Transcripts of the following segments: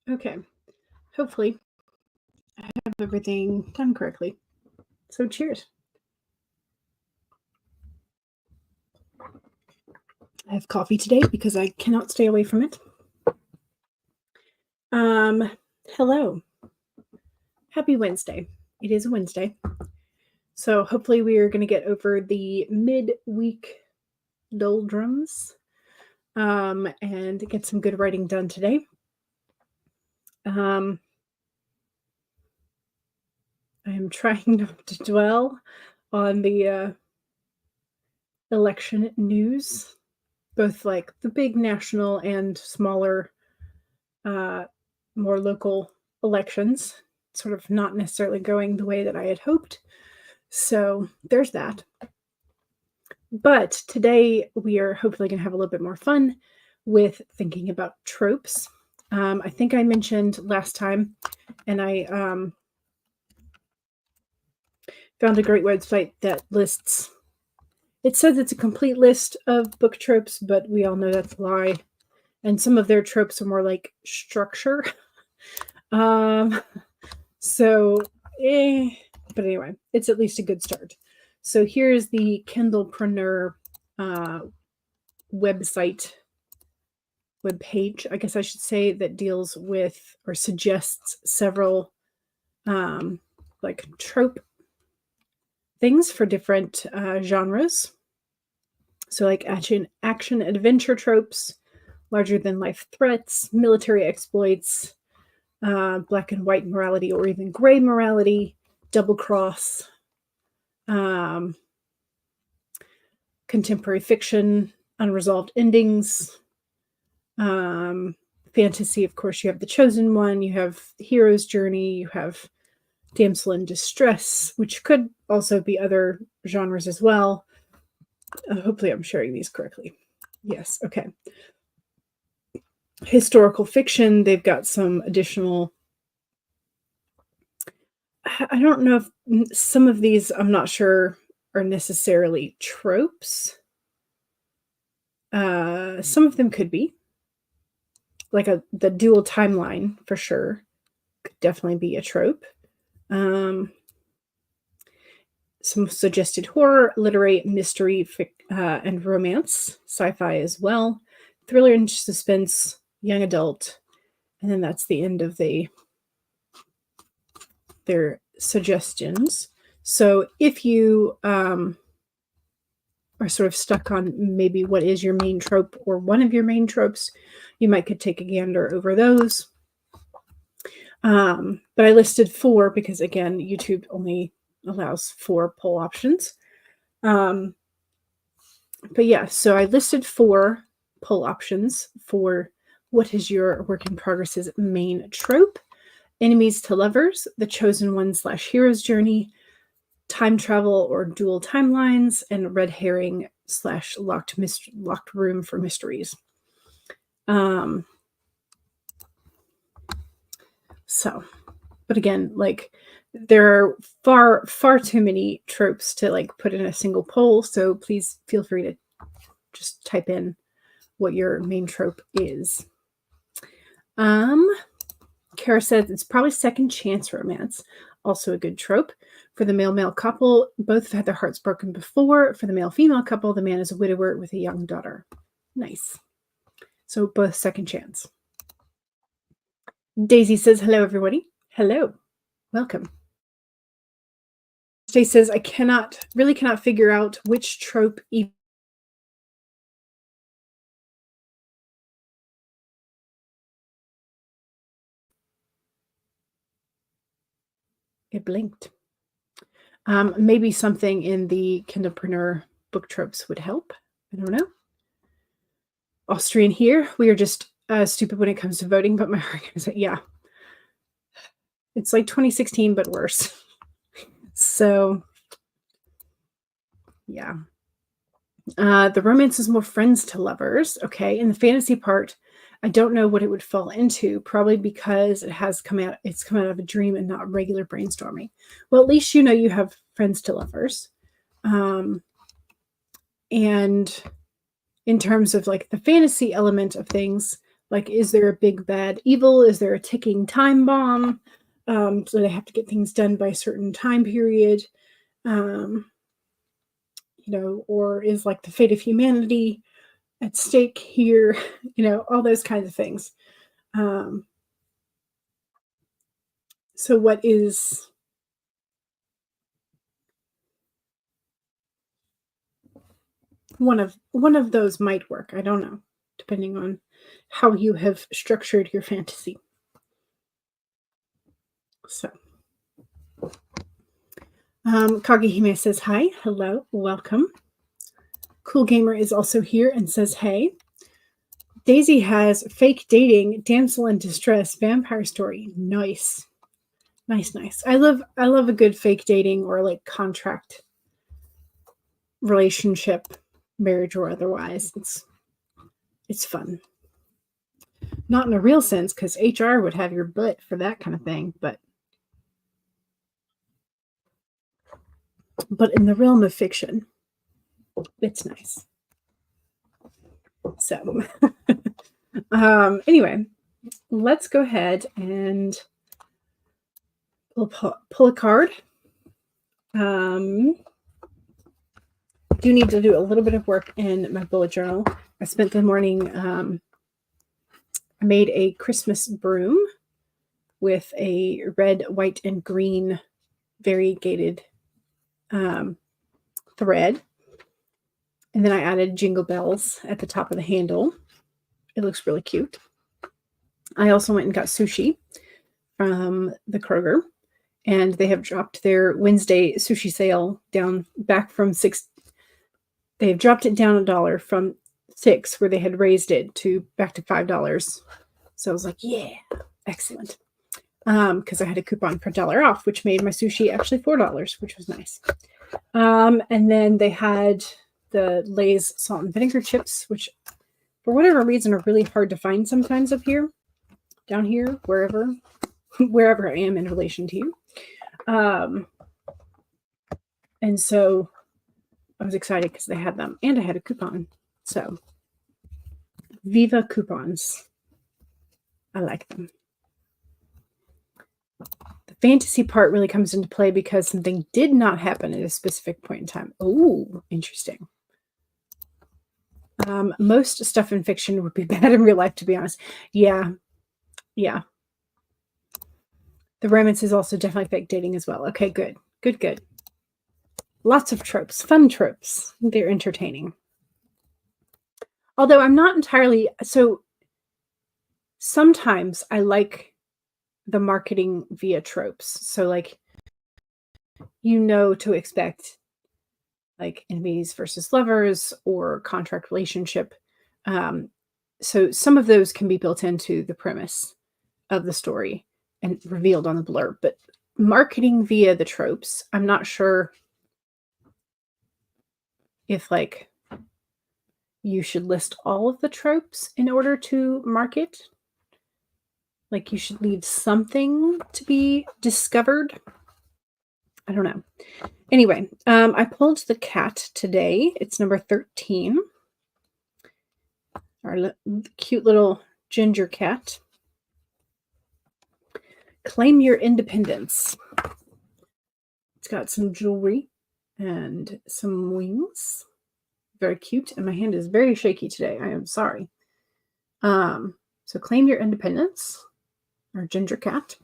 Okay. Hopefully, I have everything done correctly. So, cheers. I have coffee today because I cannot stay away from it. Um, Hello. Happy Wednesday. It is a Wednesday. So, hopefully, we are going to get over the mid-week doldrums and get some good writing done today. I am trying not to dwell on the election news, both like the big national and smaller, more local elections, sort of not necessarily going the way that I had hoped. So there's that. But today we are hopefully going to have a little bit more fun with thinking about tropes. I think I mentioned last time, and I found a great website that lists. It says it's a complete list of book tropes, but we all know that's a lie. And some of their tropes are more like structure. So, but anyway, it's at least a good start. So here's the Kindlepreneur website, webpage, I guess I should say, that deals with or suggests several like trope things for different genres. So like action adventure tropes, larger than life threats, military exploits, black and white morality or even gray morality, double cross, contemporary fiction, unresolved endings, fantasy. Of course, you have The Chosen One, you have Hero's Journey, you have damsel in distress, which could also be other genres as well. Hopefully I'm sharing these correctly. Yes, okay. Historical fiction, they've got some additional, I don't know if some of these, I'm not sure, are necessarily tropes. Some of them could be. Like the dual timeline, for sure, could definitely be a trope. Some suggested horror, literary, mystery, and romance, sci-fi as well, thriller and suspense, young adult, and then that's the end of their suggestions. So if you are sort of stuck on maybe what is your main trope or one of your main tropes, you might could take a gander over those. But I listed 4 because, again, YouTube only allows 4 poll options. But yeah, so I listed 4 poll options for what is your work in progress's main trope: enemies to lovers, The Chosen One / Hero's Journey, time travel or dual timelines, and red herring / locked room for mysteries. So, but again, like, there are far too many tropes to like put in a single poll. So please feel free to just type in what your main trope is. Kara says it's probably second chance romance. Also a good trope. For the male couple, both have had their hearts broken before. For the male-female couple, the man is a widower with a young daughter. Nice. So both second chance. Daisy says, hello, everybody. Hello. Welcome. Stacey says, I cannot figure out which trope even. It blinked. Maybe something in the Kindlepreneur book tropes would help. I don't know. Austrian here. We are just stupid when it comes to voting, but my heart is, yeah. It's like 2016, but worse. So, yeah. The romance is more friends to lovers. Okay. In the fantasy part, I don't know what it would fall into, probably because it's come out of a dream and not regular brainstorming. Well, at least you know you have friends to lovers. And in terms of like the fantasy element of things, Like, is there a big bad evil? Is there a ticking time bomb? So they have to get things done by a certain time period. Or is like the fate of humanity at stake here? All those kinds of things. So what is one of those might work. I don't know, depending on how you have structured your fantasy. So, Kagehime says hi, hello, welcome. Cool Gamer is also here and says hey. Daisy has fake dating, damsel in distress, vampire story. Nice. I love a good fake dating or like contract relationship, marriage or otherwise. It's fun. Not in a real sense, because HR would have your butt for that kind of thing, but in the realm of fiction, it's nice. So, anyway, let's go ahead and we'll pull a card. I do need to do a little bit of work in my bullet journal. I spent the morning, I made a Christmas broom with a red, white, and green variegated thread. And then I added jingle bells at the top of the handle. It looks really cute. I also went and got sushi from the Kroger, and they have dropped their Wednesday sushi sale down back from $6. They have dropped it down $1 from $6, where they had raised it back to $5. So I was like, yeah, excellent. Because I had a coupon for $1 off, which made my sushi actually $4, which was nice. And then they had the Lay's salt and vinegar chips, which for whatever reason are really hard to find sometimes up here, down here, wherever I am in relation to you. And so I was excited because they had them and I had a coupon. So Viva coupons. I like them. The fantasy part really comes into play because something did not happen at a specific point in time. Oh, interesting. Most stuff in fiction would be bad in real life, to be honest. Yeah. The romance is also definitely fake dating as well. Okay, good. Lots of tropes, fun tropes. They're entertaining. Although I'm not entirely, so sometimes I like the marketing via tropes. So like, to expect like enemies versus lovers or contract relationship. So some of those can be built into the premise of the story and revealed on the blurb, but marketing via the tropes, I'm not sure if like you should list all of the tropes in order to market. Like you should leave something to be discovered. I don't know. Anyway, I pulled the cat today. It's number 13. Our cute little ginger cat. Claim your independence. It's got some jewelry and some wings. Very cute. And my hand is very shaky today. I am sorry. So claim your independence. Our ginger cat.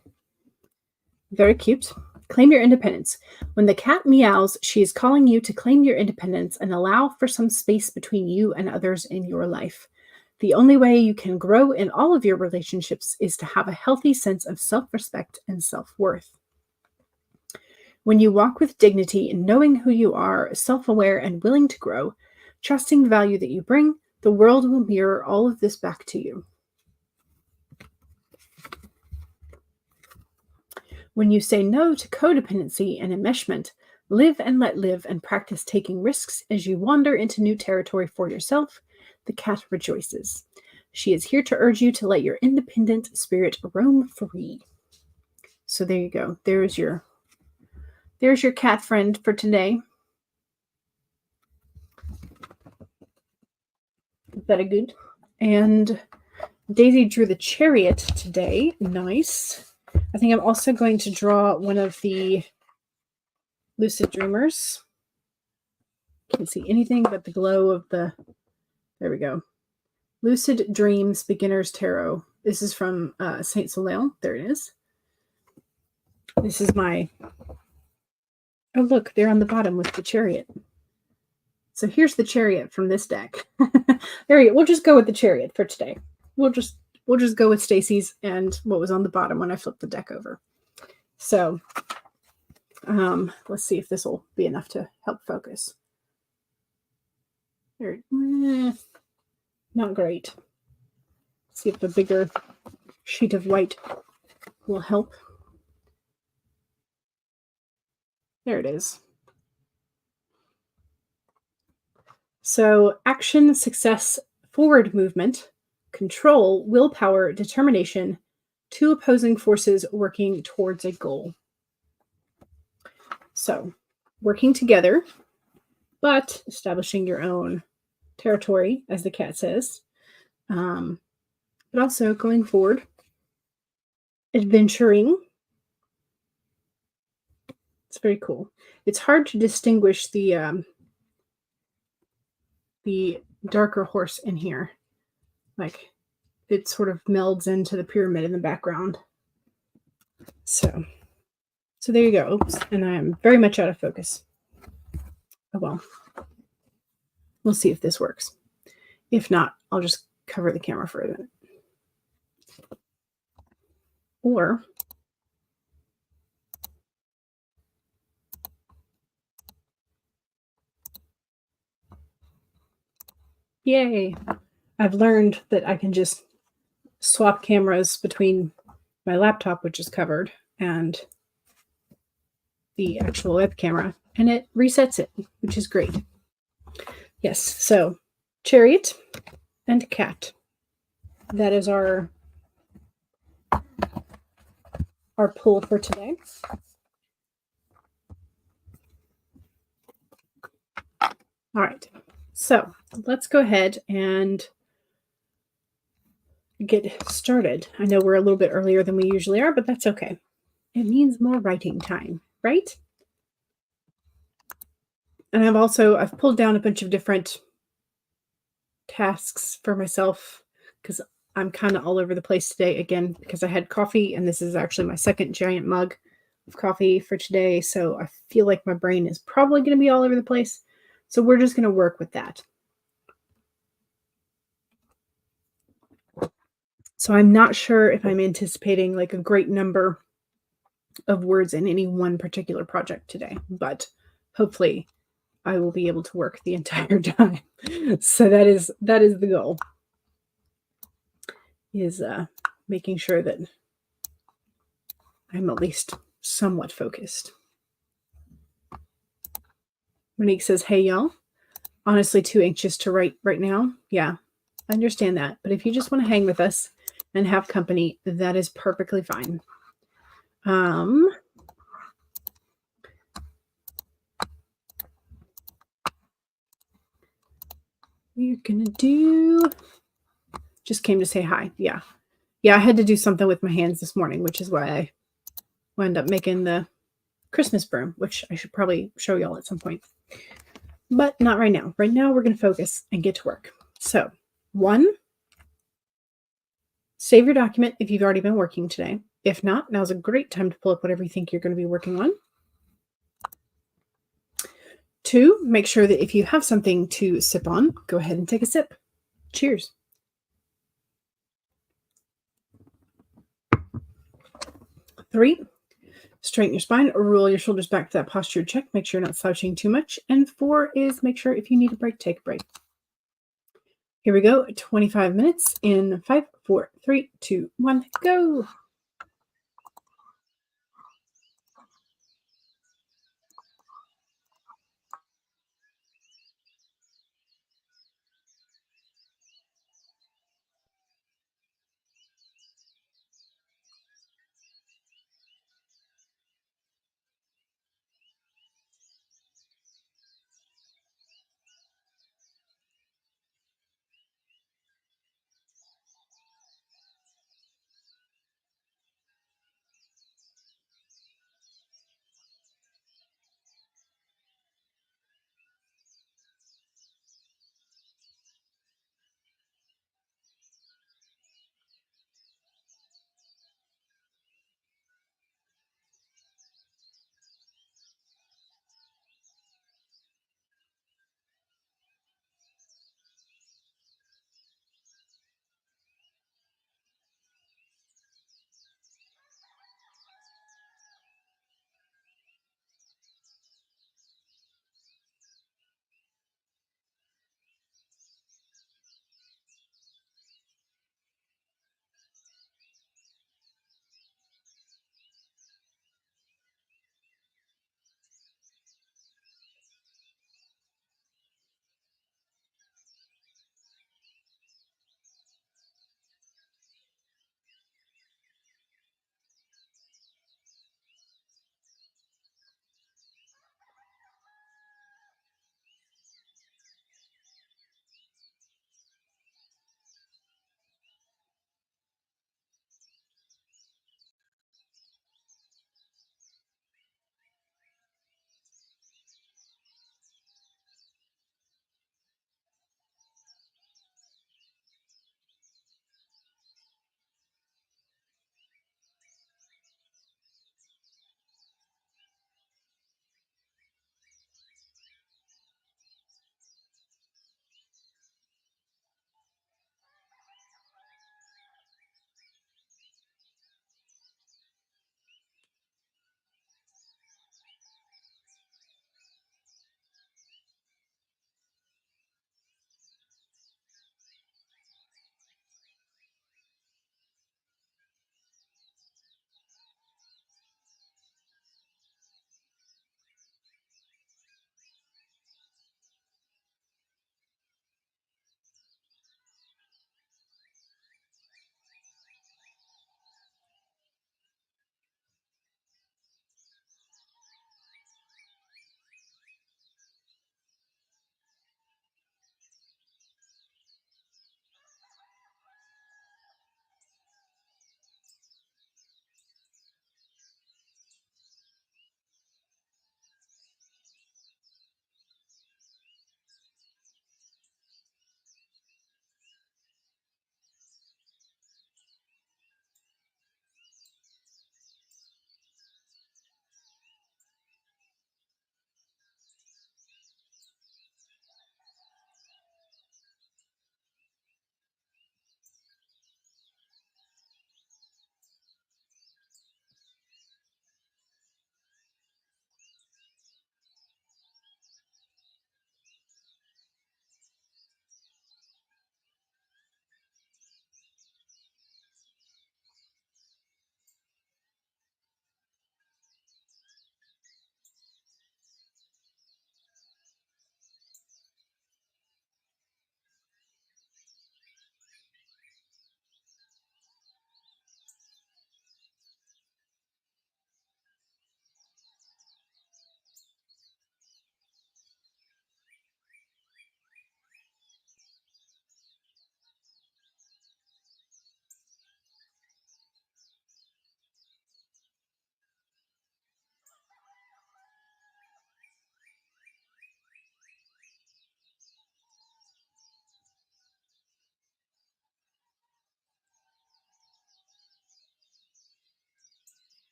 Very cute. Claim your independence. When the cat meows, she is calling you to claim your independence and allow for some space between you and others in your life. The only way you can grow in all of your relationships is to have a healthy sense of self-respect and self-worth. When you walk with dignity in knowing who you are, self-aware and willing to grow, trusting the value that you bring, the world will mirror all of this back to you. When you say no to codependency and enmeshment, live and let live and practice taking risks as you wander into new territory for yourself, the cat rejoices. She is here to urge you to let your independent spirit roam free. So there you go. There's your cat friend for today. Very good. And Daisy drew the chariot today. Nice. I think I'm also going to draw one of the lucid dreamers. Can't see anything but the glow of the... There we go. Lucid Dreams Beginner's Tarot. This is from Saint Soleil. There it is. This is my... Oh, look, they're on the bottom with the chariot. So here's the chariot from this deck. There you go. We'll just go with the chariot for today. We'll just go with Stacy's and what was on the bottom when I flipped the deck over. So let's see if this will be enough to help focus. There, not great. See if the bigger sheet of white will help. There it is. So action, success, forward movement, control, willpower, determination, two opposing forces working towards a goal. So working together, but establishing your own territory, as the cat says, but also going forward, adventuring. It's very cool. It's hard to distinguish the darker horse in here. Like, it sort of melds into the pyramid in the background. So there you go. Oops, and I am very much out of focus. Oh well. We'll see if this works. If not, I'll just cover the camera for a minute. Or yay! I've learned that I can just swap cameras between my laptop, which is covered, and the actual web camera, and it resets it, which is great. Yes, so chariot and cat. That is our pull for today. All right, so let's go ahead and get started. I know we're a little bit earlier than we usually are, but that's okay. It means more writing time, right? And I've pulled down a bunch of different tasks for myself because I'm kind of all over the place today, again, because I had coffee, and this is actually my second giant mug of coffee for today. So I feel like my brain is probably going to be all over the place. So we're just going to work with that. So I'm not sure if I'm anticipating like a great number of words in any one particular project today, but hopefully I will be able to work the entire time. So that is the goal, is making sure that I'm at least somewhat focused. Monique says, hey, y'all. Honestly, too anxious to write right now. Yeah, I understand that. But if you just want to hang with us and have company, that is perfectly fine. We're going to do... Just came to say hi. Yeah. Yeah, I had to do something with my hands this morning, which is why I wound up making the Christmas broom, which I should probably show y'all at some point. But not right now. Right now, we're going to focus and get to work. So, 1, save your document if you've already been working today. If not, now's a great time to pull up whatever you think you're going to be working on. 2, make sure that if you have something to sip on, go ahead and take a sip. Cheers. 3, straighten your spine or roll your shoulders back to that posture check. Make sure you're not slouching too much. And 4 is make sure if you need a break, take a break. Here we go. 25 minutes in 5, 4, 3, 2, 1, go.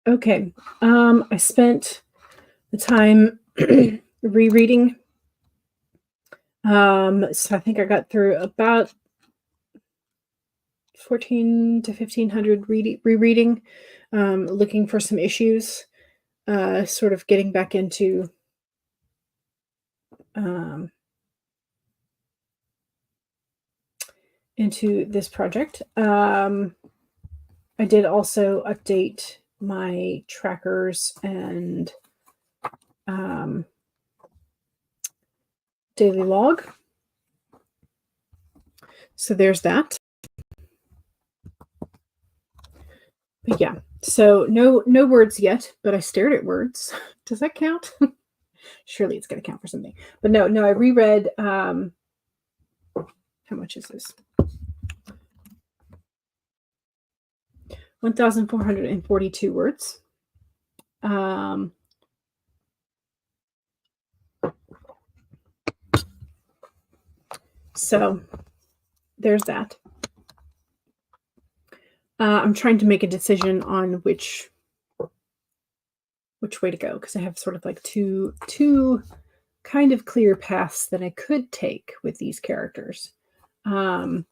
Okay. I spent the time rereading. So I think I got through about 14 to 1500 rereading, looking for some issues, sort of getting back um, into this project. I did also update my trackers and daily log. So there's that. But yeah, so no words yet, but I stared at words. Does that count? Surely it's going to count for something. But no, I reread. How much is this? 1,442 words. So there's that. I'm trying to make a decision on which way to go, because I have sort of like two kind of clear paths that I could take with these characters. And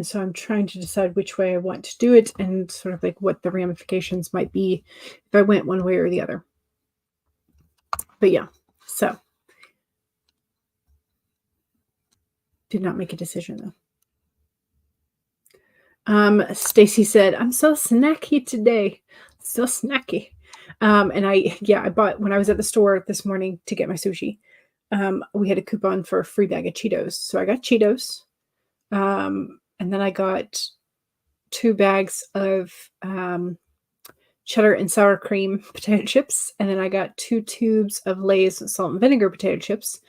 so I'm trying to decide which way I want to do it and sort of like what the ramifications might be if I went one way or the other. But yeah, so did not make a decision though. Stacy said, "I'm so snacky today. So snacky." And I bought, when I was at the store this morning to get my sushi, we had a coupon for a free bag of Cheetos. So I got Cheetos. And then I got 2 bags of cheddar and sour cream potato chips. And then I got 2 tubes of Lay's salt and vinegar potato chips.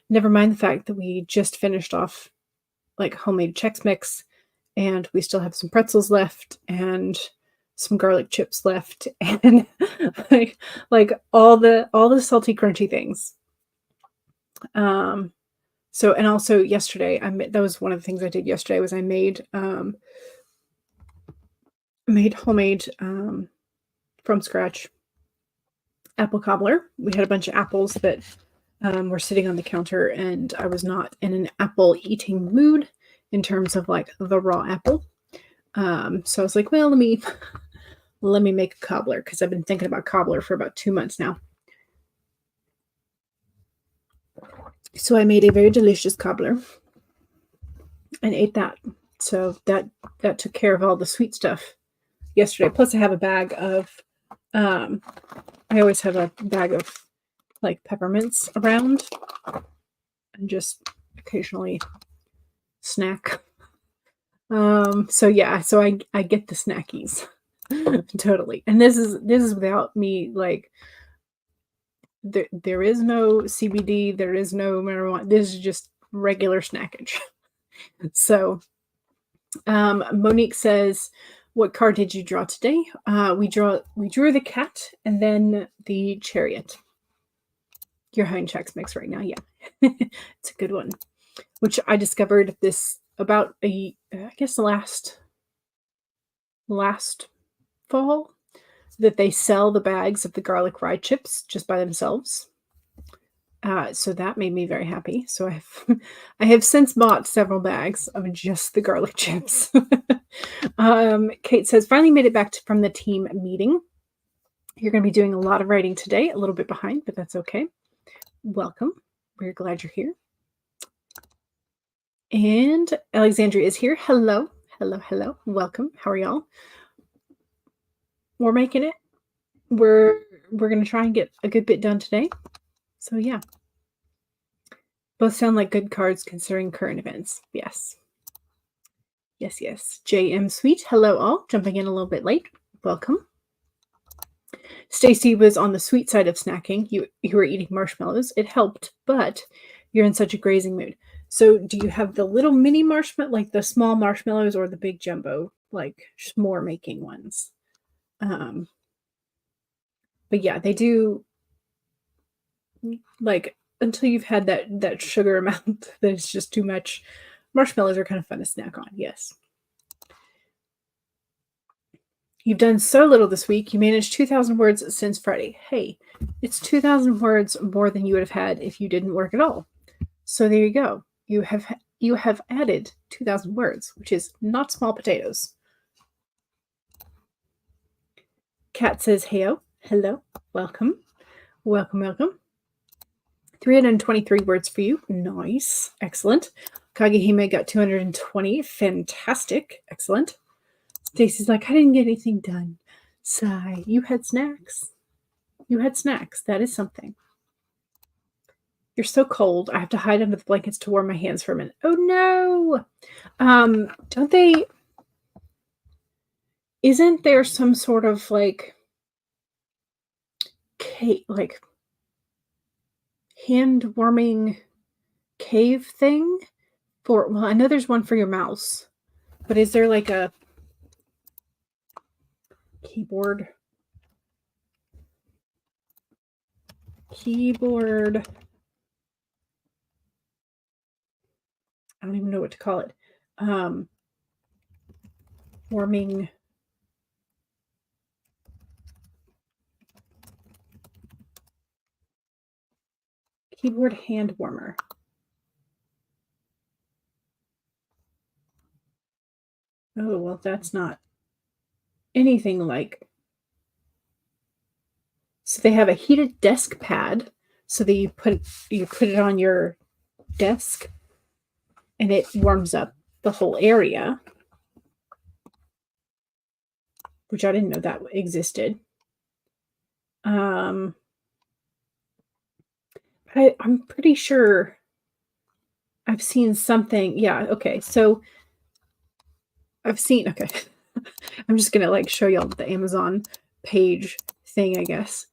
Never mind the fact that we just finished off like homemade Chex Mix, and we still have some pretzels left and some garlic chips left, and like all the salty crunchy things. So, and also yesterday that was one of the things I did yesterday, was I made homemade from scratch apple cobbler. We had a bunch of apples that were sitting on the counter, and I was not in an apple eating mood in terms of like the raw apple. So I was like, well, let me make a cobbler, because I've been thinking about cobbler for about 2 months now. So I made a very delicious cobbler and ate that. So that took care of all the sweet stuff yesterday. Plus I have a bag of, I always have a bag of like peppermints around, and just occasionally snack. So yeah, so I get the snackies. Totally. And this is without me, like, there is no CBD, there is no marijuana. This is just regular snackage. So Monique says, what card did you draw today? We drew the cat and then the chariot. You're having Chex Mix right now. Yeah. It's a good one, which I discovered this about I guess last fall, that they sell the bags of the garlic rye chips just by themselves. So that made me very happy. So I have since bought several bags of just the garlic chips. Kate says, finally made it back from the team meeting. You're going to be doing a lot of writing today, a little bit behind, but that's okay. Welcome. We're glad you're here. And Alexandria is here. Hello. Welcome. How are y'all? We're making it. We're going to try and get a good bit done today. So yeah. Both sound like good cards considering current events. Yes. JM Sweet. Hello all. Jumping in a little bit late. Welcome. Stacy was on the sweet side of snacking. You were eating marshmallows. It helped, but you're in such a grazing mood. So do you have the little mini marshmallow, like the small marshmallows, or the big jumbo, like s'more making ones? But yeah, they do, like, until you've had that sugar amount that it's just too much. Marshmallows are kind of fun to snack on. Yes. You've done so little this week. You managed 2,000 words since Friday. Hey, it's 2,000 words more than you would have had if you didn't work at all. So there you go. You have added 2,000 words, which is not small potatoes. Kat says, heyo, hello, welcome, welcome, welcome. 323 words for you. Nice. Excellent. Kagehime got 220. Fantastic. Excellent. Stacy's like, I didn't get anything done. Sigh. You had snacks. You had snacks. That is something. You're so cold. I have to hide under the blankets to warm my hands for a minute. Oh no. Don't they? Isn't there some sort of like hand warming cave thing for? Well, I know there's one for your mouse, but is there like a keyboard? I don't even know what to call it. Warming. Keyboard hand warmer. Oh, well, that's not anything like. So they have a heated desk pad so that you put it on your desk and it warms up the whole area, which I didn't know that existed. But I'm pretty sure I've seen something. Yeah, okay. So I've seen, okay. I'm just going to like show y'all the Amazon page thing, I guess.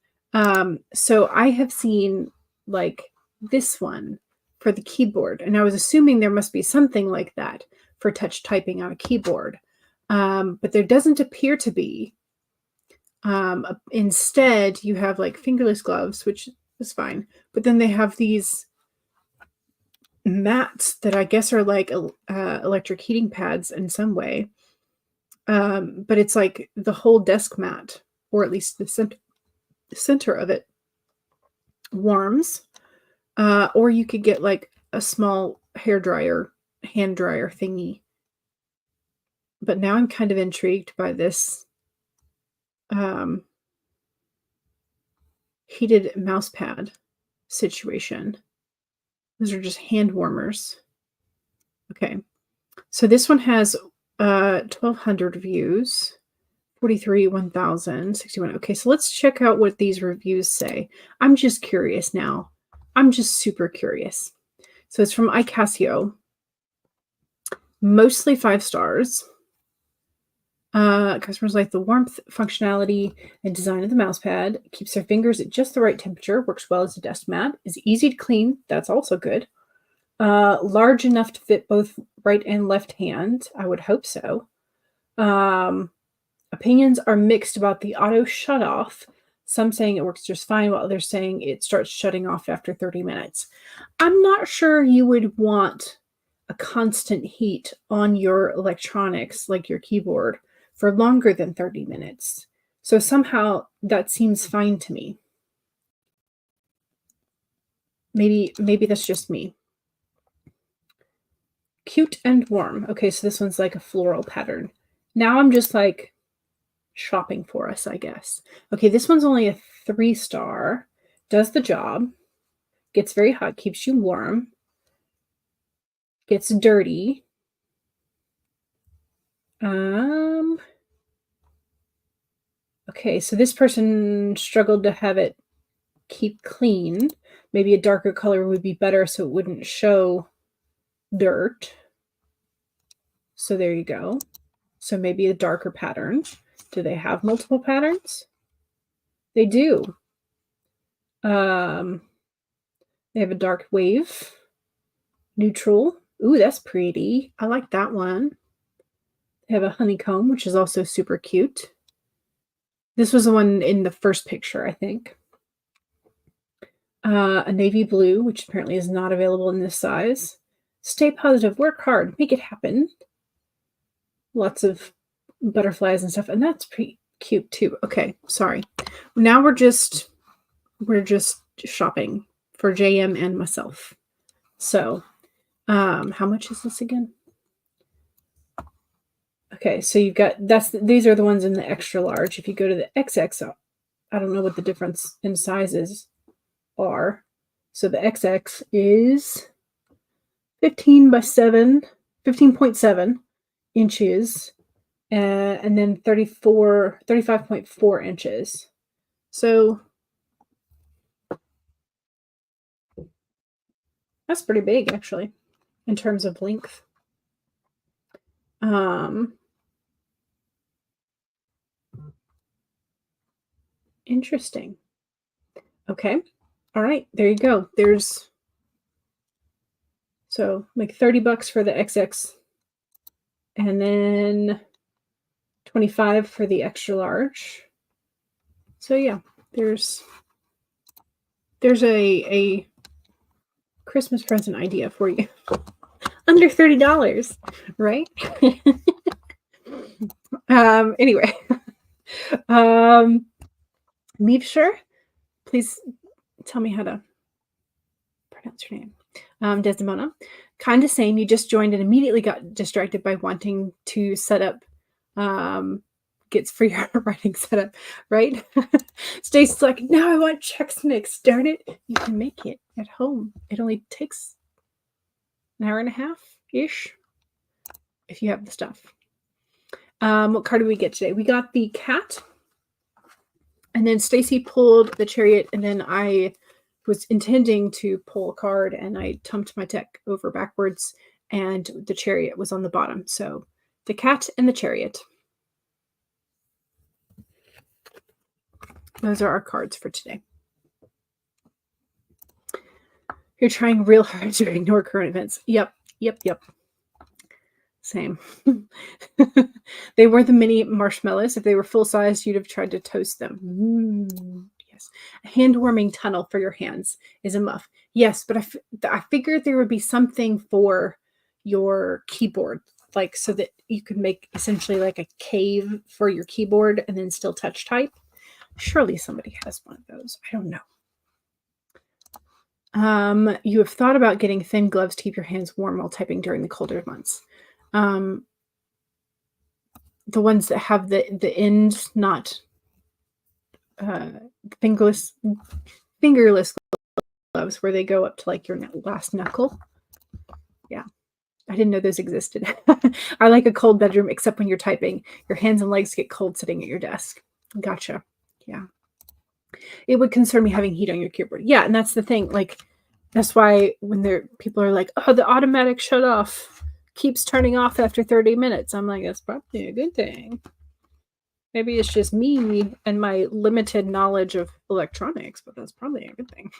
So I have seen like this one for the keyboard, and I was assuming there must be something like that for touch typing on a keyboard. But there doesn't appear to be. Instead, you have like fingerless gloves, which is fine. But then they have these mats that I guess are like electric heating pads in some way. But it's like the whole desk mat, or at least the center of it, warms. Or you could get like a small hand dryer thingy. But now I'm kind of intrigued by this heated mouse pad situation. Those are just hand warmers. Okay. So this one has 1,200 views, 43, 1,000, 61. Okay, so let's check out what these reviews say. I'm just curious now. I'm just super curious. So it's from iCasio. Mostly 5 stars. Customers like the warmth, functionality, and design of the mouse pad. Keeps their fingers at just the right temperature. Works well as a desk mat. Is easy to clean. That's also good. Large enough to fit both right and left hand. I would hope so. Opinions are mixed about the auto shut off. Some saying it works just fine, while others saying it starts shutting off after 30 minutes. I'm not sure you would want a constant heat on your electronics, like your keyboard, for longer than 30 minutes. So somehow that seems fine to me. Maybe that's just me. Cute and warm. Okay, so this one's like a floral pattern. Now I'm just like shopping for us, I guess. Okay, this one's only a 3-star. Does the job. Gets very hot, keeps you warm. Gets dirty. Okay, so this person struggled to have it keep clean. Maybe a darker color would be better so it wouldn't show dirt. So there you go. So maybe a darker pattern. Do they have multiple patterns? They do. They have a dark wave. Neutral. Ooh, that's pretty. I like that one. They have a honeycomb, which is also super cute. This was the one in the first picture, I think. A navy blue, which apparently is not available in this size. Stay positive, work hard, make it happen. Lots of butterflies and stuff, and that's pretty. cute too. Okay, sorry. Now we're just shopping for JM and myself. So, how much is this again? Okay, so you've got these are the ones in the extra large. If you go to the XX, I don't know what the difference in sizes are. So the XX is 15.7 inches, and then 35.4 inches. So that's pretty big, actually, in terms of length. Interesting. Okay. All right. There you go. There's so like $30 for the XX, and then 25 for the extra large. So yeah, there's a Christmas present idea for you. Under $30, right? Anyway, Meevshire, please tell me how to pronounce your name. Desdemona, kind of same. You just joined and immediately got distracted by wanting to set up gets for your writing setup, right? Stacy's like, no, I want Chex Mix. Darn it. You can make it at home. It only takes an hour and a half-ish if you have the stuff. What card did we get today? We got the cat. And then Stacy pulled the chariot, and then I was intending to pull a card, and I tumped my deck over backwards, and the chariot was on the bottom. So the cat and the chariot. Those are our cards for today. You're trying real hard to ignore current events. Yep. Same. They were the mini marshmallows. If they were full size, you'd have tried to toast them. Yes. A hand-warming tunnel for your hands is a muff. Yes, but I figured there would be something for your keyboard, like so that you could make essentially like a cave for your keyboard and then still touch type. Surely somebody has one of those. I don't know. You have thought about getting thin gloves to keep your hands warm while typing during the colder months. The ones that have the end not fingerless gloves where they go up to like your last knuckle. Yeah, I didn't know those existed. I like a cold bedroom, except when you're typing. Your hands and legs get cold sitting at your desk. Gotcha. Yeah. It would concern me having heat on your keyboard. Yeah, and that's the thing. Like, that's why when people are like, oh, the automatic shut off keeps turning off after 30 minutes. I'm like, that's probably a good thing. Maybe it's just me and my limited knowledge of electronics, but that's probably a good thing.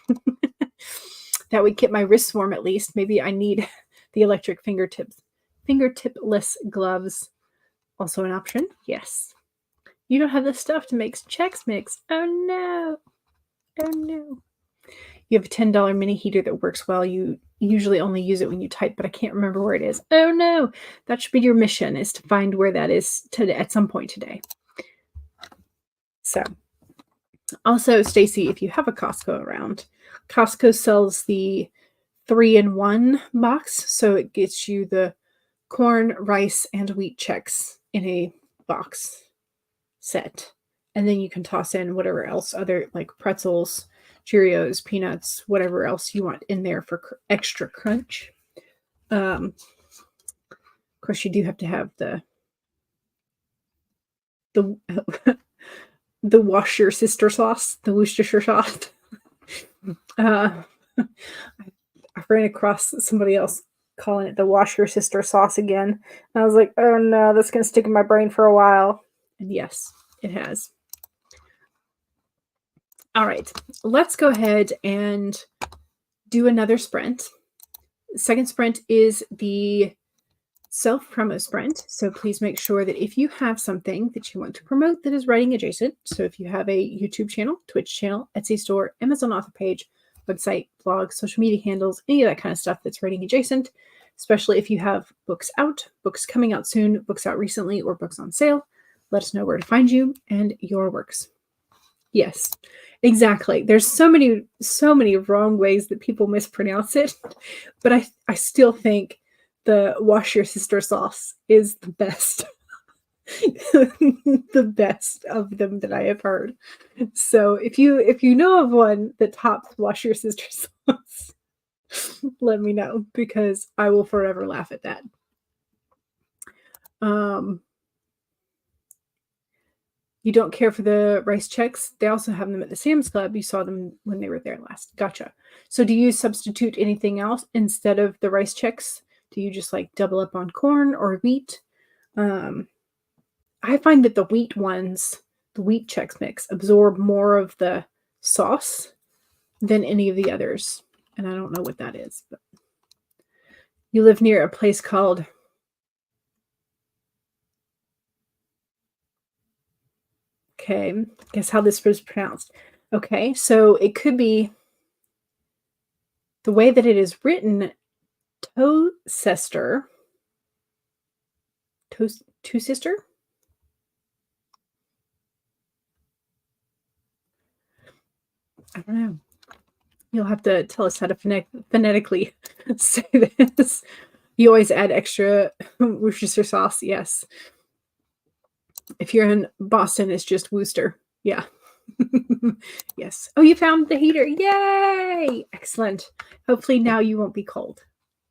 That would keep my wrists warm at least. Maybe I need the electric fingertipless gloves. Also an option. Yes. You don't have the stuff to make Chex Mix. Oh no. You have a $10 mini heater that works well. You usually only use it when you type, but I can't remember where it is. Oh no. That should be your mission, is to find where that is today at some point today. So also, Stacy, if you have a Costco around, Costco sells the 3-in-1 box. So it gets you the corn, rice, and wheat Chex in a box set. And then you can toss in whatever else, other like pretzels, Cheerios, peanuts, whatever else you want in there for extra crunch. Of course, you do have to have the wash your sister sauce, the Worcestershire sauce. I ran across somebody else calling it the wash your sister sauce again. And I was like, oh no, that's going to stick in my brain for a while. And yes, it has. All right, let's go ahead and do another sprint. Second sprint is the self-promo sprint. So please make sure that if you have something that you want to promote that is writing adjacent, so if you have a YouTube channel, Twitch channel, Etsy store, Amazon author page, website, blog, social media handles, any of that kind of stuff that's writing adjacent, especially if you have books out, books coming out soon, books out recently, or books on sale, Let us know where to find you and your works. Yes, exactly. There's so many wrong ways that people mispronounce it, but I still think the wash your sister sauce is the best. The best of them that I have heard. So if you know of one that tops wash your sister sauce, let me know, because I will forever laugh at that. You don't care for the rice checks? They also have them at the Sam's Club. You saw them when they were there last. Gotcha. So do you substitute anything else instead of the rice checks? Do you just like double up on corn or wheat? I find that the wheat ones, the wheat Chex Mix, absorb more of the sauce than any of the others. And I don't know what that is. But you live near a place called... Okay, guess how this was pronounced. Okay, so it could be the way that it is written, Tocester. Two-sister? I don't know. You'll have to tell us how to phonetically say this. You always add extra Worcestershire sauce, yes. If you're in Boston, it's just Worcester. Yeah. Yes. Oh, you found the heater. Yay! Excellent. Hopefully now you won't be cold.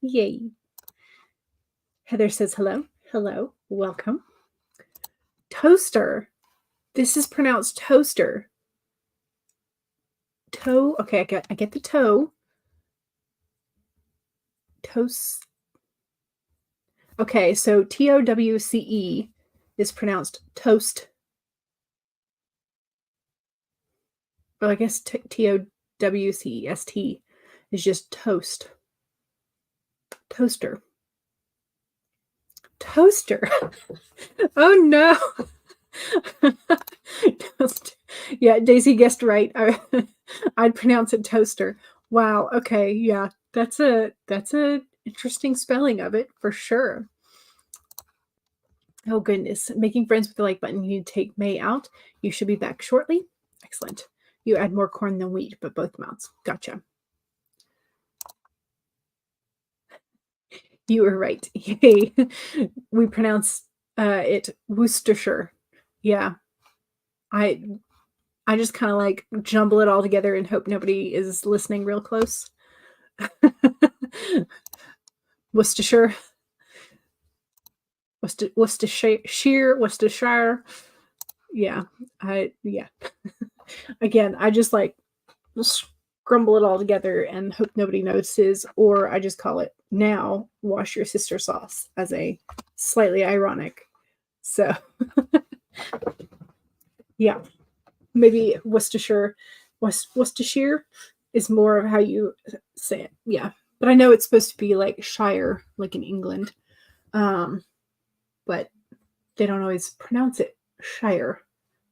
Yay. Heather says hello. Hello. Welcome. Toaster. This is pronounced toaster. Toe. Okay, I get the toe. Toast. Okay, so TOWCE is pronounced toast. Well, I guess TOWCEST is just toast. Toaster. Toaster. Oh no. Yeah, Daisy guessed right. I'd pronounce it toaster. Wow. Okay. Yeah, that's a interesting spelling of it for sure. Oh goodness. Making friends with the like button. You need to take May out. You should be back shortly. Excellent. You add more corn than wheat, but both amounts. Gotcha. You were right. Yay. We pronounce it Worcestershire. Yeah. I just kind of like jumble it all together and hope nobody is listening real close. Worcestershire. Worcestershire. Yeah. Yeah. Again, I just like scrumble it all together and hope nobody notices, or I just call it now wash your sister sauce as a slightly ironic. So yeah, maybe Worcestershire is more of how you say it. Yeah, but I know it's supposed to be like Shire, like in England, but they don't always pronounce it Shire.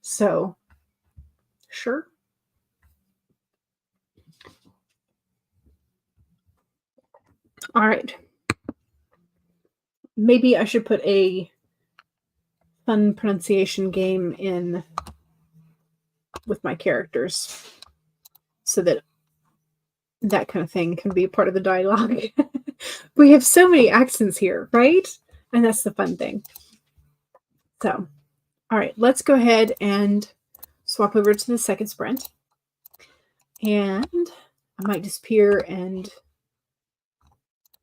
So sure. All right. Maybe I should put a fun pronunciation game in with my characters so that that kind of thing can be a part of the dialogue. We have so many accents here, right? And that's the fun thing. So, all right, let's go ahead and swap over to the second sprint. And I might disappear and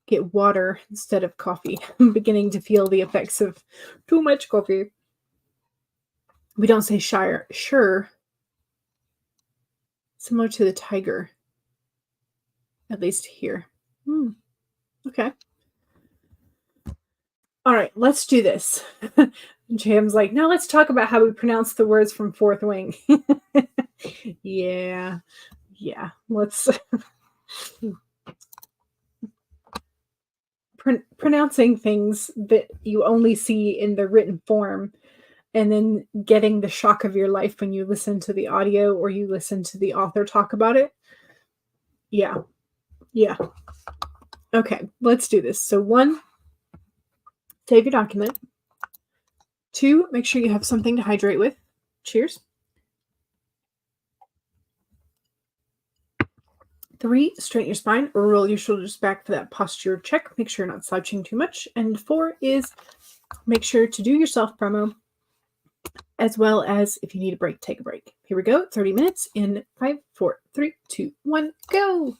get water instead of coffee. I'm beginning to feel the effects of too much coffee. We don't say Shire. Sure. Similar to the tiger. At least here. Okay. All right, let's do this. Jam's like, now let's talk about how we pronounce the words from Fourth Wing. Yeah. Let's... pronouncing things that you only see in the written form, and then getting the shock of your life when you listen to the audio or you listen to the author talk about it. Yeah. Okay, let's do this. So 1, save your document. 2, make sure you have something to hydrate with. Cheers. 3, straighten your spine or roll your shoulders back for that posture check. Make sure you're not slouching too much. And 4 is make sure to do your self promo, as well as if you need a break, take a break. Here we go. 30 minutes in 5, 4, 3, 2, 1, go.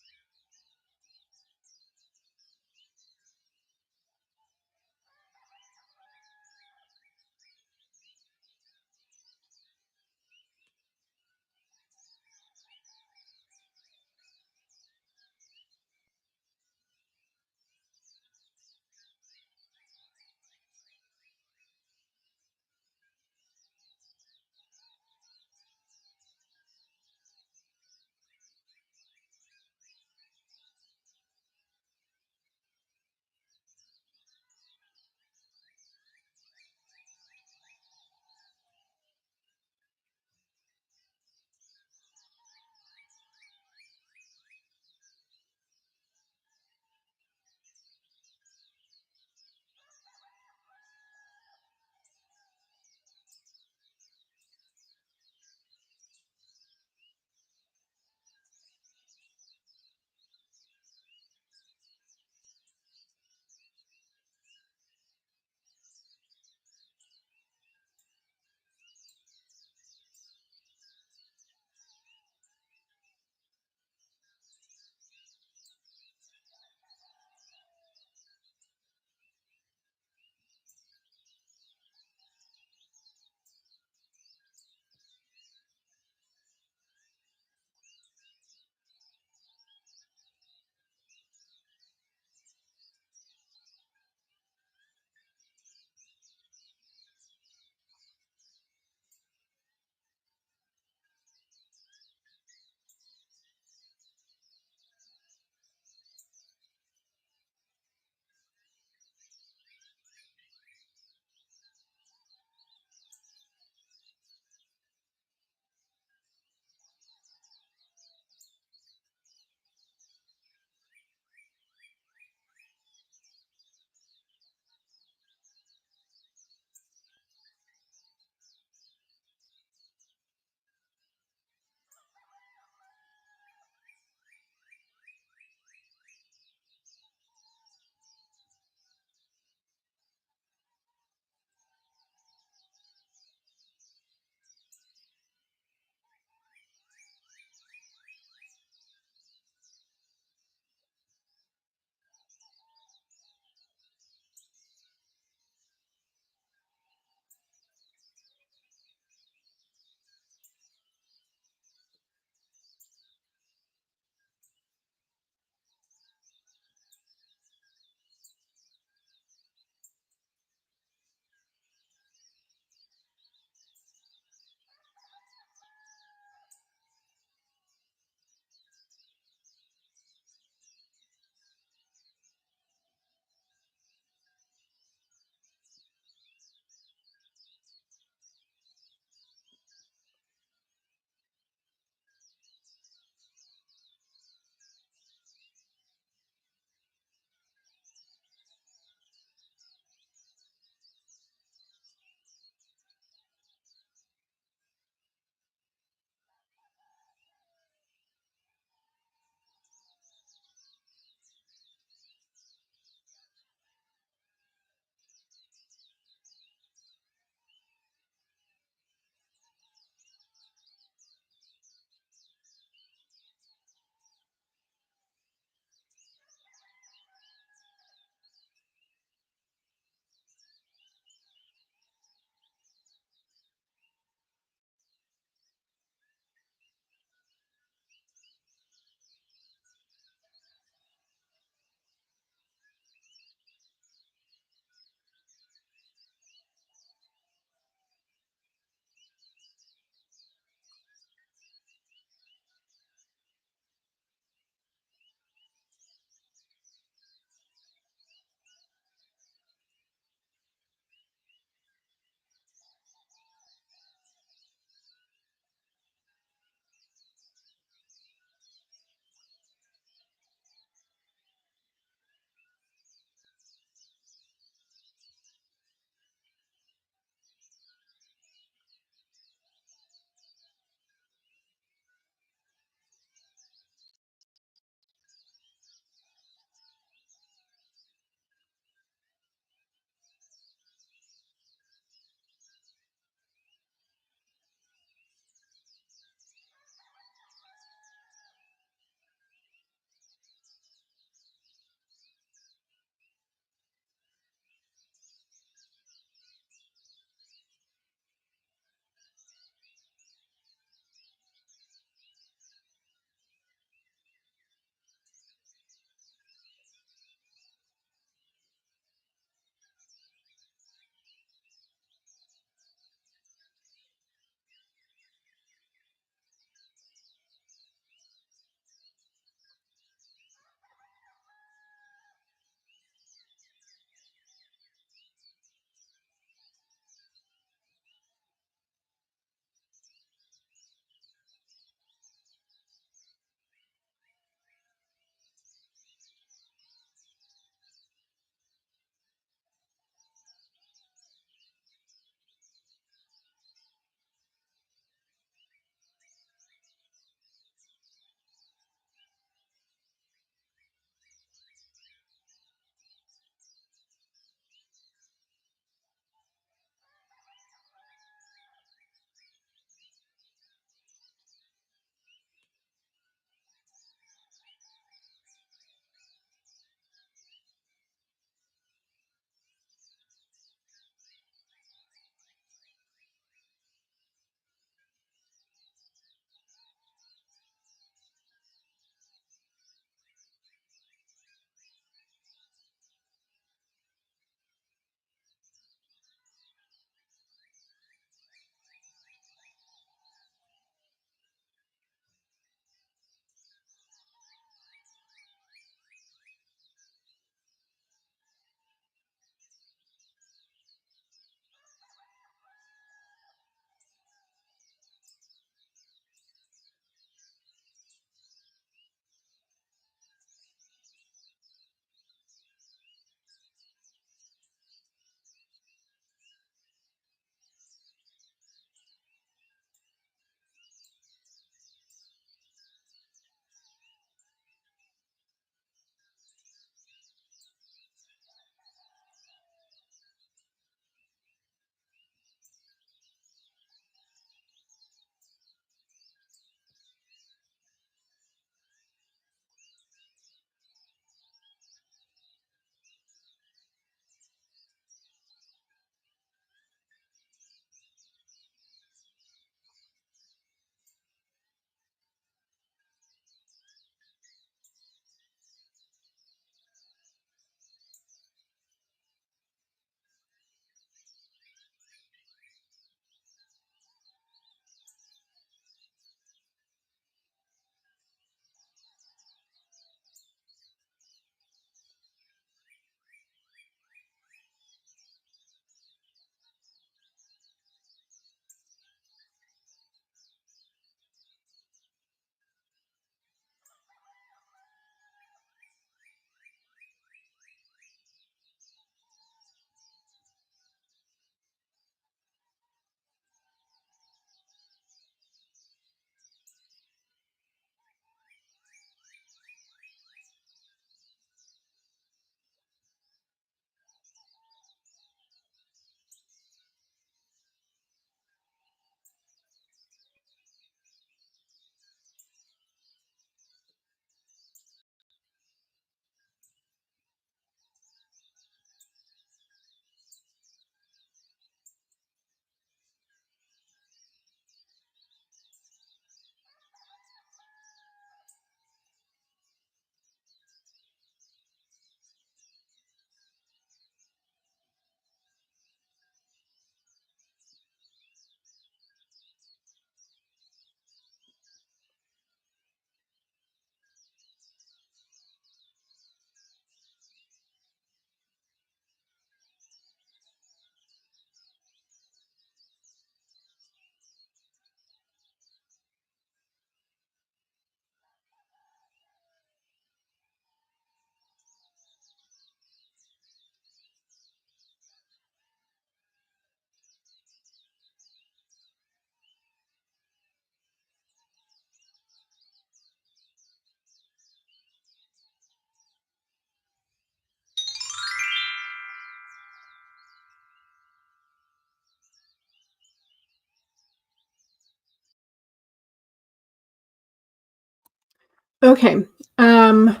Okay. That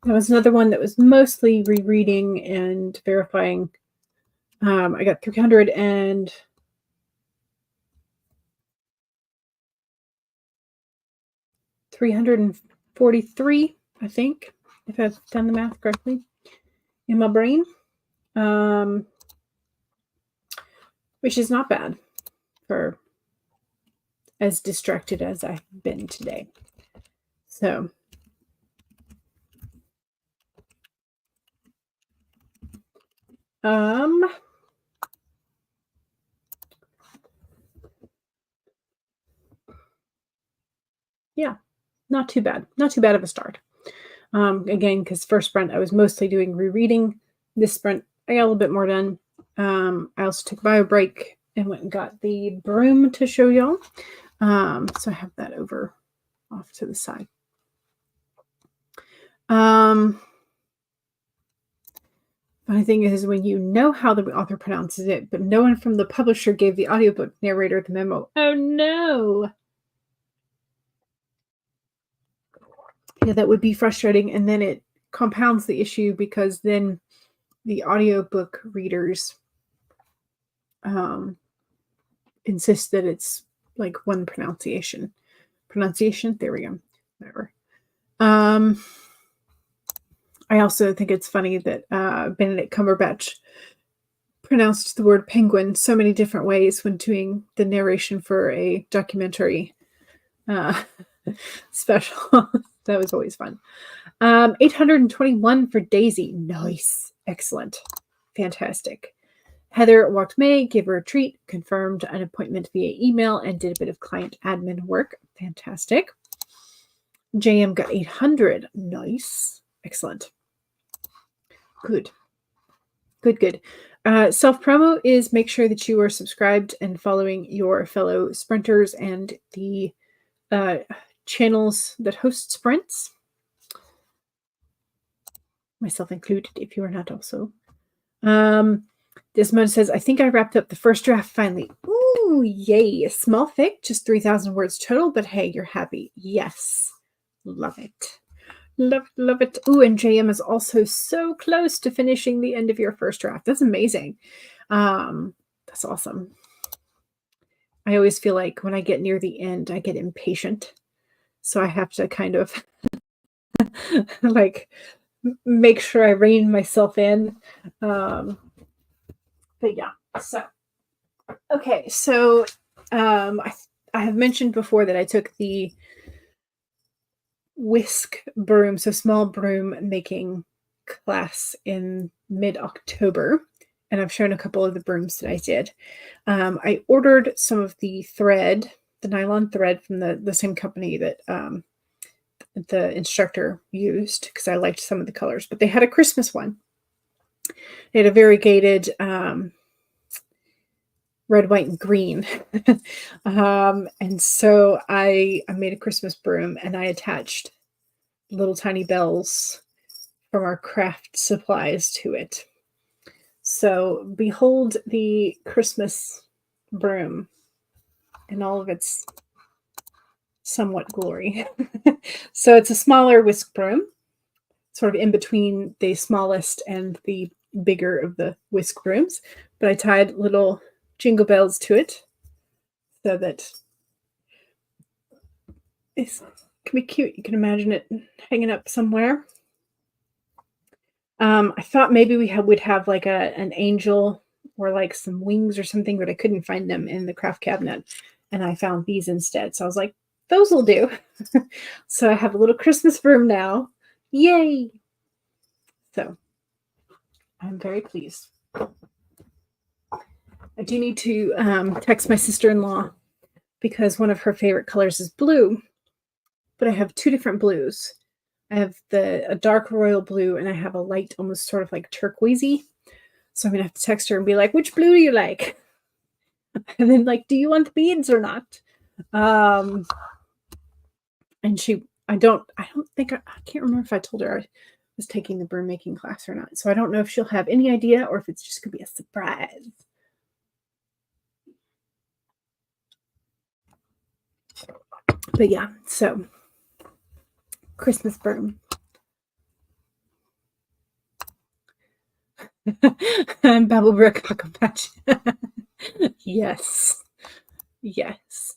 was another one that was mostly rereading and verifying. I got 343, I think, if I've done the math correctly in my brain, which is not bad for as distracted as I've been today. So, yeah, not too bad. Not too bad of a start. Again, because first sprint I was mostly doing rereading. This sprint I got a little bit more done. I also took a bio break and went and got the broom to show y'all. So I have that over off to the side. Funny thing is when you know how the author pronounces it, but no one from the publisher gave the audiobook narrator the memo. Oh no. Yeah, that would be frustrating. And then it compounds the issue because then the audiobook readers insist that it's like one pronunciation. There we go. Whatever. I also think it's funny that Benedict Cumberbatch pronounced the word penguin so many different ways when doing the narration for a documentary special. That was always fun. 821 for Daisy. Nice. Excellent. Fantastic. Heather walked May, gave her a treat, confirmed an appointment via email, and did a bit of client admin work. Fantastic. JM got 800. Nice. Excellent. Good. Self-promo is make sure that you are subscribed and following your fellow sprinters and the channels that host sprints. Myself included, if you are not also. Desmond says, I think I wrapped up the first draft finally. Ooh, yay. Small fic, just 3,000 words total, but hey, you're happy. Yes. Love it. Love it. Ooh, and JM is also so close to finishing the end of your first draft. That's amazing. That's awesome. I always feel like when I get near the end, I get impatient. So I have to kind of like make sure I rein myself in. But yeah, so okay, so I have mentioned before that I took the whisk broom, so small broom making class in mid-October, and I've shown a couple of the brooms that I did. I ordered some of the thread, the nylon thread from the same company that the instructor used because I liked some of the colors, but they had a Christmas one. They had a variegated red, white, and green. And so I made a Christmas broom and I attached little tiny bells from our craft supplies to it. So behold the Christmas broom in all of its somewhat glory. So it's a smaller whisk broom, sort of in between the smallest and the bigger of the whisk brooms, but I tied little jingle bells to it so that it can be cute. You can imagine it hanging up somewhere. I thought maybe would have like an angel or like some wings or something, but I couldn't find them in the craft cabinet, and I found these instead. So I was like, those will do. So I have a little Christmas broom now. Yay! So I'm very pleased. I do need to text my sister-in-law because one of her favorite colors is blue, but I have two different blues. I have a dark royal blue and I have a light, almost sort of like turquoisey. So I'm gonna have to text her and be like, which blue do you like? And then like, do you want the beads or not? And I can't remember if I told her I was taking the broom making class or not. So I don't know if she'll have any idea or if it's just gonna be a surprise. But yeah, so Christmas broom. Babblebrook Aquapatch. Yes. Yes.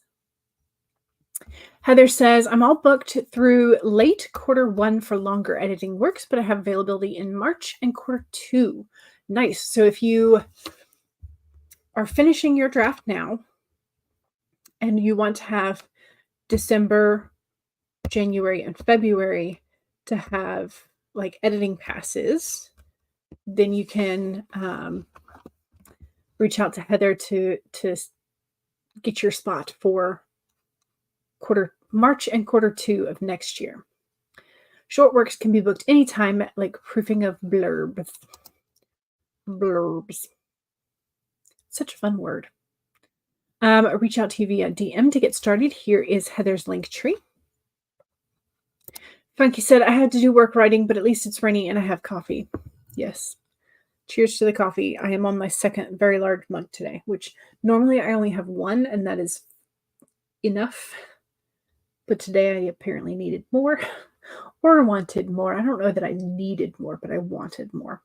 Heather says, I'm all booked through late Q1 for longer editing works, but I have availability in March and Q2. Nice. So if you are finishing your draft now and you want to have December, January, and February to have like editing passes, then you can reach out to Heather to get your spot for March and Q2 of next year. Short works can be booked anytime, like proofing of blurbs. Blurbs. Such a fun word. Reach out to you via DM to get started. Here is Heather's link tree. Funky said, I had to do work writing, but at least it's raining and I have coffee. Yes. Cheers to the coffee. I am on my second very large mug today, which normally I only have one, and that is enough. But today I apparently needed more or wanted more. I don't know that I needed more, but I wanted more.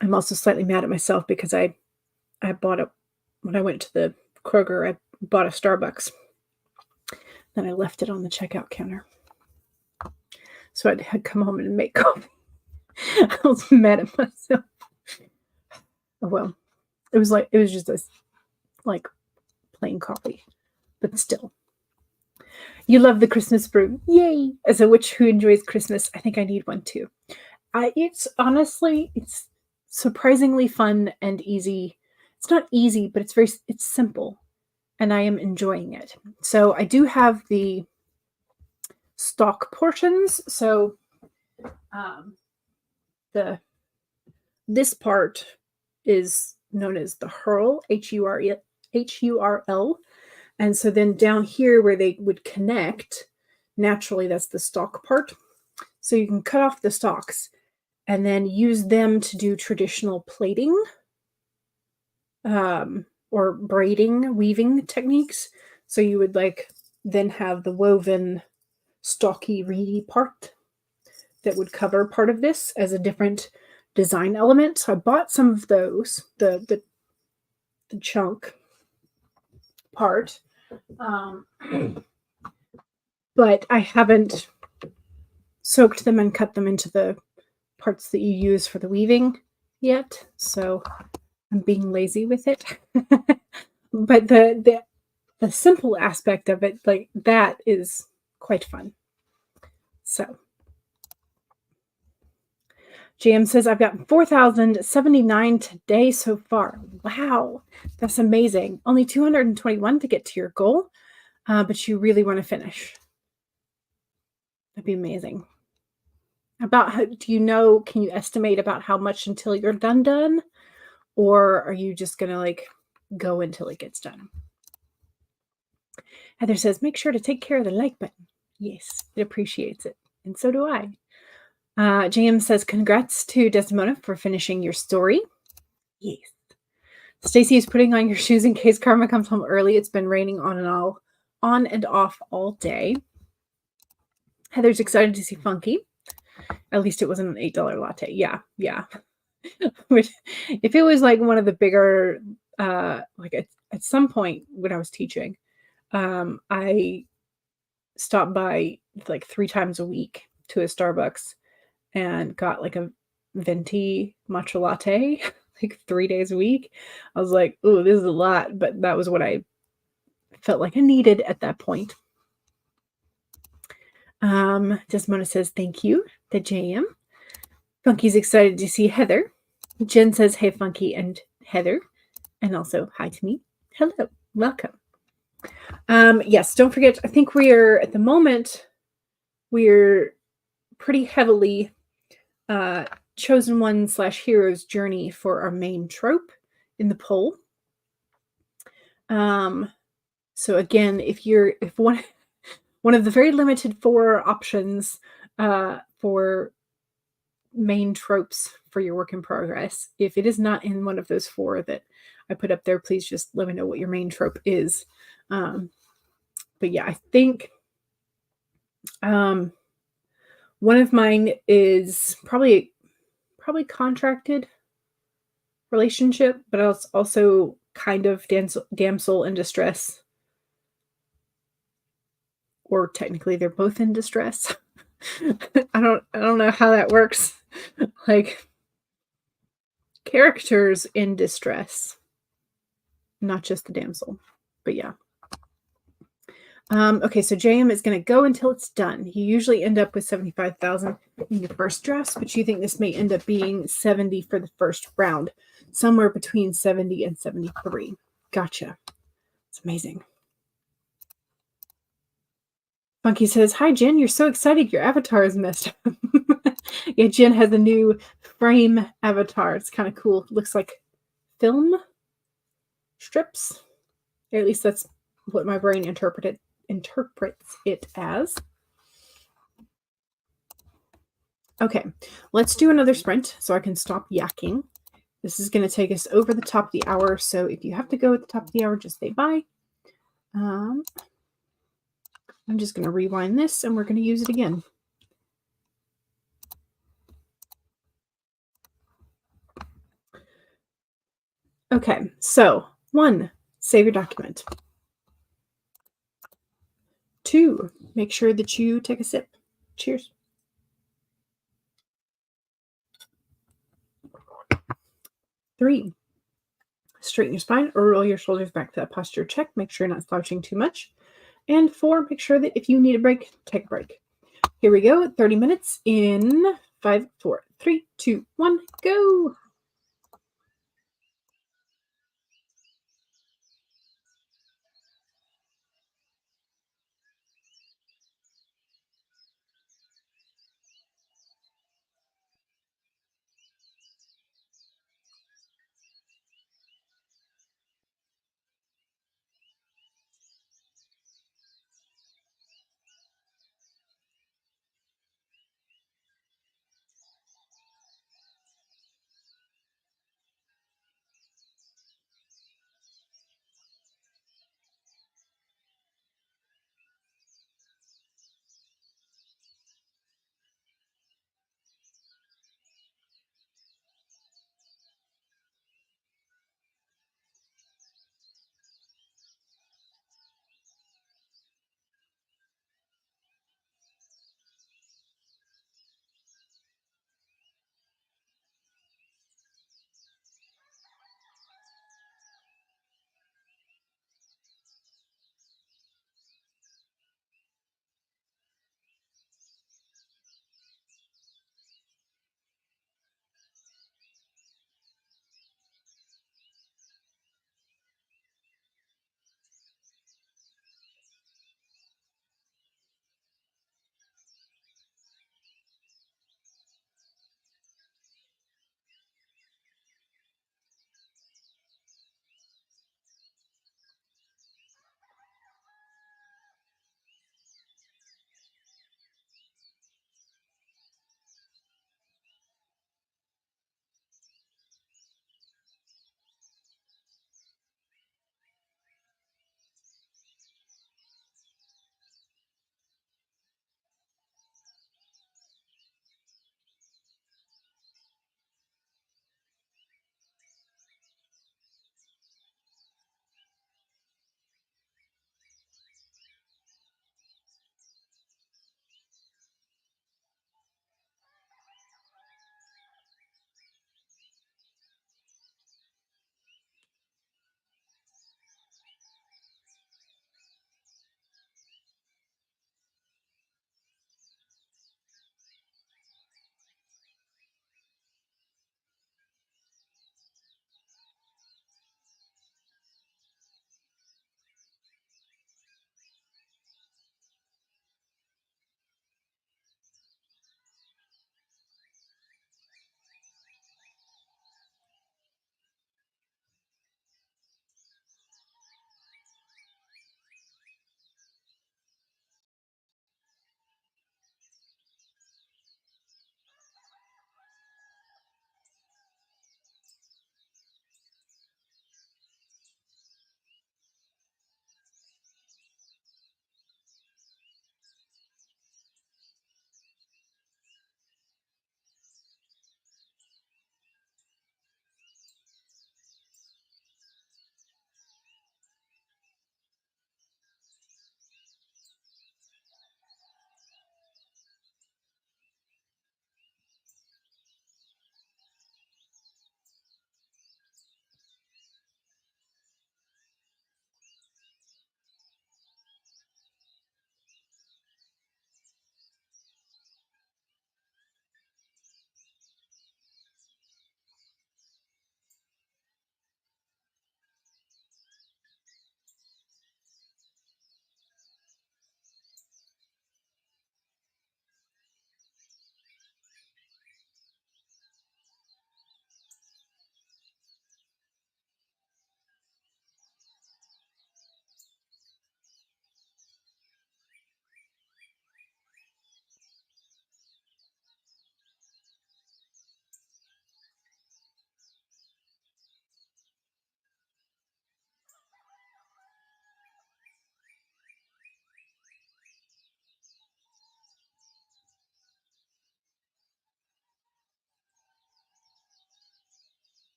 I'm also slightly mad at myself because I bought when I went to the Kroger, I bought a Starbucks. Then I left it on the checkout counter. So I had to come home and make coffee. I was mad at myself. Oh well. It was just a like plain coffee. But still. You love the Christmas brew. Yay! As a witch who enjoys Christmas, I think I need one too. It's surprisingly fun and easy. It's not easy, but it's simple. And I am enjoying it. So I do have the stock portions. So this part is known as the hurl, H-U-R-L. And so then down here where they would connect, naturally that's the stalk part. So you can cut off the stalks and then use them to do traditional plaiting or braiding, weaving techniques. So you would then have the woven stalky, reedy part that would cover part of this as a different design element. So I bought some of those, the chunk part, but I haven't soaked them and cut them into the parts that you use for the weaving yet. So I'm being lazy with it. But the simple aspect of it, like that, is quite fun. So JM says, I've got 4,079 today so far. Wow, that's amazing. Only 221 to get to your goal, but you really want to finish. That'd be amazing. Can you estimate about how much until you're done? Or are you just going to go until it gets done? Heather says, make sure to take care of the like button. Yes, it appreciates it. And so do I. JM says, congrats to Desdemona for finishing your story. Yes. Stacy is putting on your shoes in case Karma comes home early. It's been raining on and off all day. Heather's excited to see Funky. At least it wasn't an $8 latte. Yeah. If it was one of the bigger, at some point when I was teaching, I stopped by 3 times a week to a Starbucks and got a venti matcha latte 3 days a week. I was like, oh, this is a lot, but that was what I felt like I needed at that point. Desmona says, thank you to JM. Funky's excited to see Heather. Jen says, hey, Funky and Heather. And also, hi to me. Hello. Welcome. Yes, don't forget, I think at the moment, we're pretty heavily Chosen One / Hero's Journey for our main trope in the poll. So again, if one of the very limited 4 options for main tropes for your work in progress, if it is not in one of those 4 that I put up there. Please just let me know what your main trope is. But yeah, I think one of mine is probably contracted relationship, but it's also kind of damsel in distress, or technically they're both in distress. I don't know how that works. Like, characters in distress, not just the damsel. But yeah. Okay, so JM is going to go until it's done. You usually end up with 75,000 in your first drafts, but you think this may end up being 70 for the first round, somewhere between 70 and 73. Gotcha. It's amazing. Funky says, "Hi, Jen. You're so excited. Your avatar is messed up." Yeah, Jen has a new frame avatar. It's kind of cool. It looks like film strips. Or at least that's what my brain interprets it as. Okay, let's do another sprint so I can stop yakking. This is going to take us over the top of the hour, so if you have to go at the top of the hour, just say bye. I'm just going to rewind this, and we're going to use it again. Okay, so 1, save your document. 2, make sure that you take a sip. Cheers. 3, straighten your spine or roll your shoulders back to that posture check. Make sure you're not slouching too much. And 4, make sure that if you need a break, take a break. Here we go. 30 minutes in 5, 4, 3, 2, 1, go.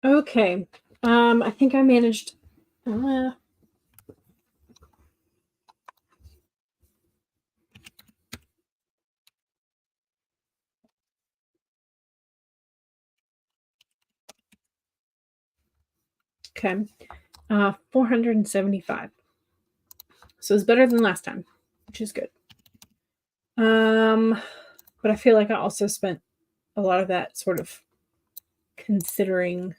Okay. I think I managed. Okay. 475. So it's better than last time, which is good. But I feel like I also spent a lot of that sort of considering.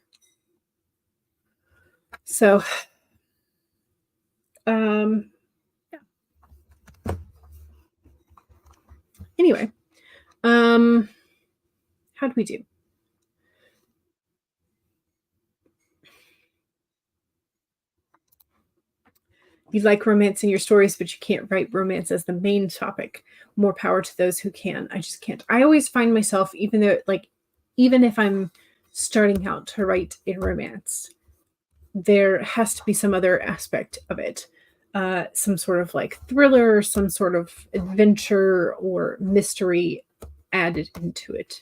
So, yeah. Anyway, how do we do? You like romance in your stories, but you can't write romance as the main topic. More power to those who can. I just can't. I always find myself, even if I'm starting out to write a romance, there has to be some other aspect of it. Some sort of like thriller, some sort of adventure or mystery added into it.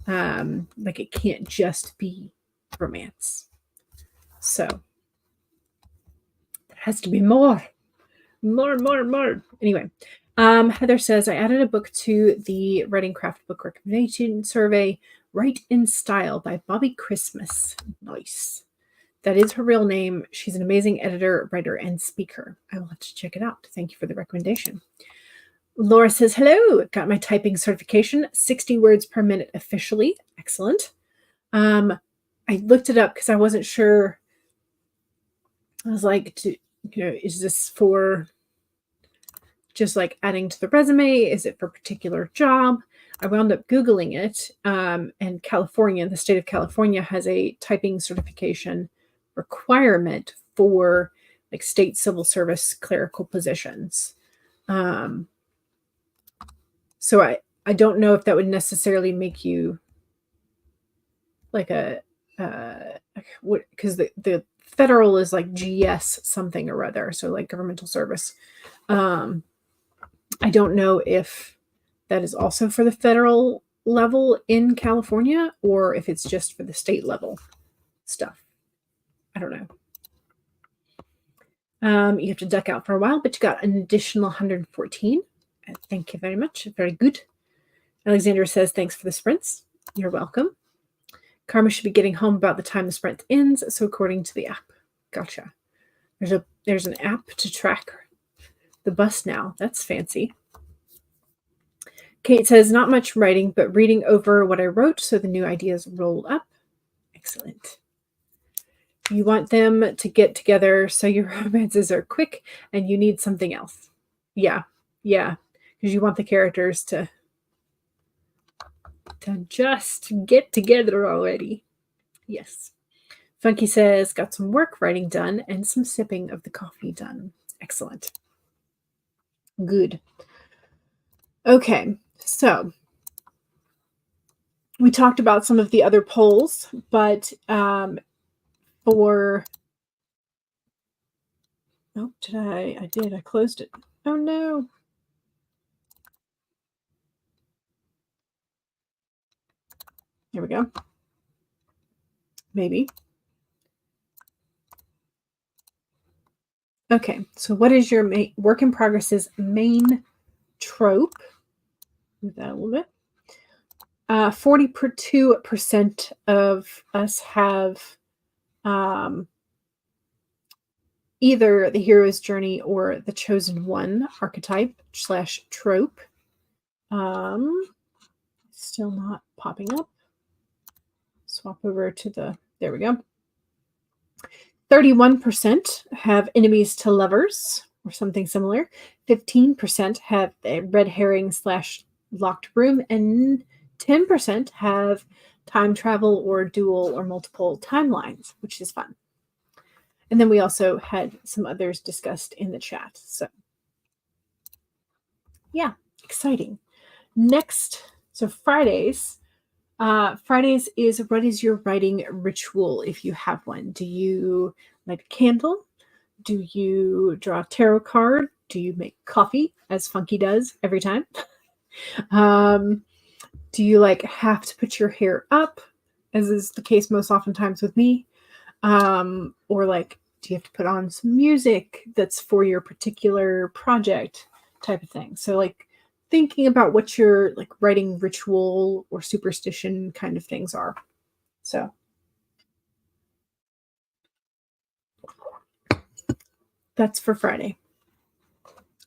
Like it can't just be romance. So there has to be more. More. Anyway, Heather says, I added a book to the Writing Craft book recommendation survey, Write in Style by Bobby Christmas. Nice. That is her real name. She's an amazing editor, writer, and speaker. I will have to check it out. Thank you for the recommendation. Laura says, hello. Got my typing certification, 60 words per minute officially. Excellent. I looked it up because I wasn't sure. I was like, is this for just like adding to the resume? Is it for a particular job? I wound up Googling it. And California, the state of California, has a typing certification requirement for like state civil service clerical positions. So I don't know if that would necessarily make you like because the federal is like GS something or other, so like governmental service. I don't know if that is also for the federal level in California or if it's just for the state level stuff. I don't know. You have to duck out for a while, but you got an additional 114. Thank you very much. Very good. Alexandra says, thanks for the sprints. You're welcome. Karma should be getting home about the time the sprint ends, so according to the app. Gotcha. There's an app to track the bus now. That's fancy. Kate says, not much writing, but reading over what I wrote so the new ideas roll up. Excellent. You want them to get together so your romances are quick and you need something else. Yeah. Because you want the characters to just get together already. Yes. Funky says, got some work writing done and some sipping of the coffee done. Excellent. Good. Okay, so we talked about some of the other polls, but for I closed it. Oh no. Here we go. Maybe. Okay, so what is your work in progress's main trope? Move that a little bit. 42% of us have either the hero's journey or the chosen one archetype / trope. Still not popping up. Swap over to there we go. 31% have enemies to lovers or something similar. 15% have a red herring / locked room, and 10% have time travel or dual or multiple timelines, which is fun. And then we also had some others discussed in the chat. So yeah, exciting. Next, so Fridays is what is your writing ritual if you have one? Do you light a candle? Do you draw a tarot card? Do you make coffee, as Funky does every time? Do you have to put your hair up as is the case most oftentimes with me. Or like, do you have to put on some music that's for your particular project type of thing? So like thinking about what your like writing ritual or superstition kind of things are. So that's for Friday.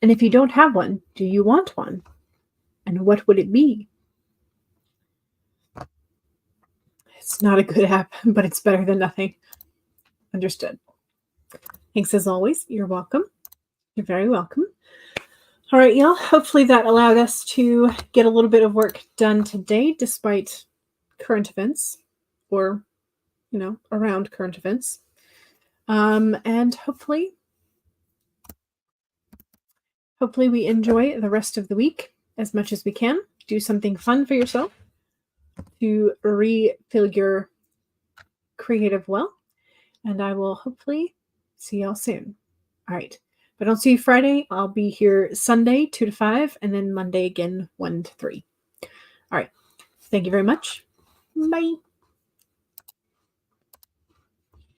And if you don't have one, do you want one? And what would it be? It's not a good app, but it's better than nothing. Understood. Thanks as always. You're welcome. You're very welcome. All right, y'all. Hopefully that allowed us to get a little bit of work done today, despite current events or, around current events. And hopefully we enjoy the rest of the week as much as we can. Do something fun for yourself to refill your creative well. And I will hopefully see y'all soon. All right. If I don't see you Friday, I'll be here Sunday 2 to 5, and then Monday again 1 to 3. All right. Thank you very much. Bye.